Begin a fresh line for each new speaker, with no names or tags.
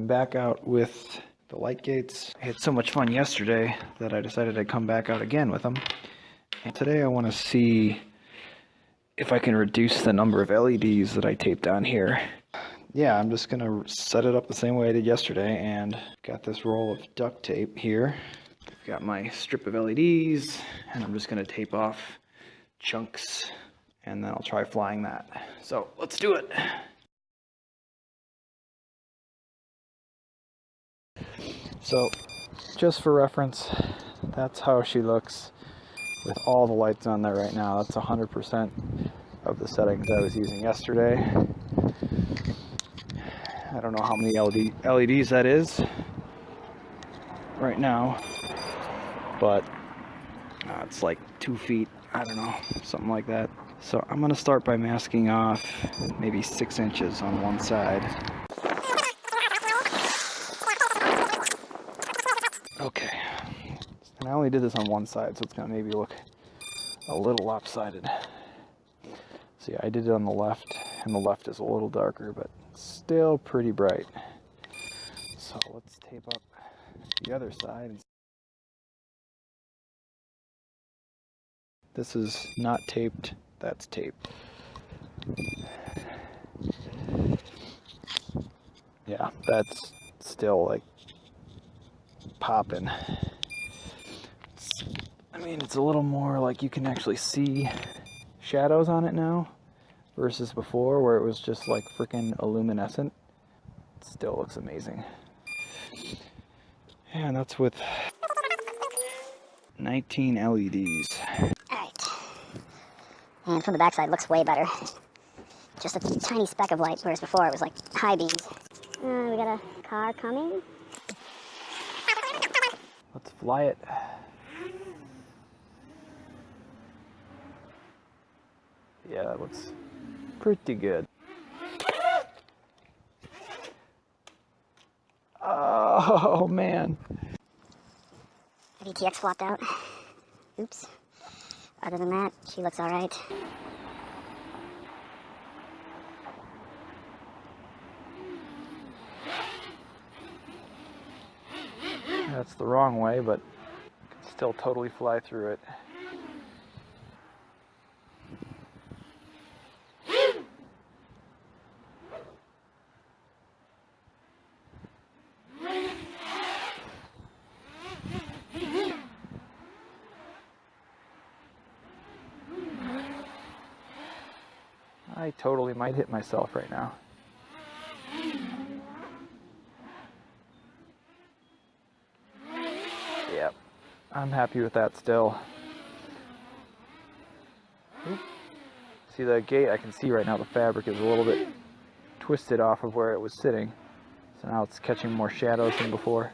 back out with the light gates. I had so much fun yesterday that I decided I'd come back out again with them. And today I want to see if I can reduce the number of LEDs that I taped on here. Yeah, I'm just going to set it up the same way I did yesterday, and got this roll of duct tape here. Got my strip of LEDs, and I'm just going to tape off chunks, and then I'll try flying that. So let's do it. So just for reference, that's how she looks with all the lights on there right now. That's 100% of the settings I was using yesterday. I don't know how many LEDs that is right now, but it's like 2 feet, I don't know, something like that. So I'm going to start by masking off maybe 6 inches on one side. Okay, and I only did this on one side, so it's going to maybe look a little lopsided. So yeah, I did it on the left, and the left is a little darker, but still pretty bright. So let's tape up the other side. This is not taped, that's taped. Yeah, that's still like popping. I mean, it's a little more like you can actually see shadows on it now versus before where it was just like freaking luminescent. It still looks amazing. And that's with 19 LEDs.
Alright. And from the backside it looks way better. Just a tiny speck of light, whereas before it was like high beams. We got a car coming.
Let's fly it. Yeah, that looks pretty good. Oh man.
VTX flopped out. Oops. Other than that, she looks alright.
That's the wrong way, but I can still totally fly through it. I totally might hit myself right now. Yep, I'm happy with that still. Oop. See the gate, I can see right now the fabric is a little bit twisted off of where it was sitting. So now it's catching more shadows than before.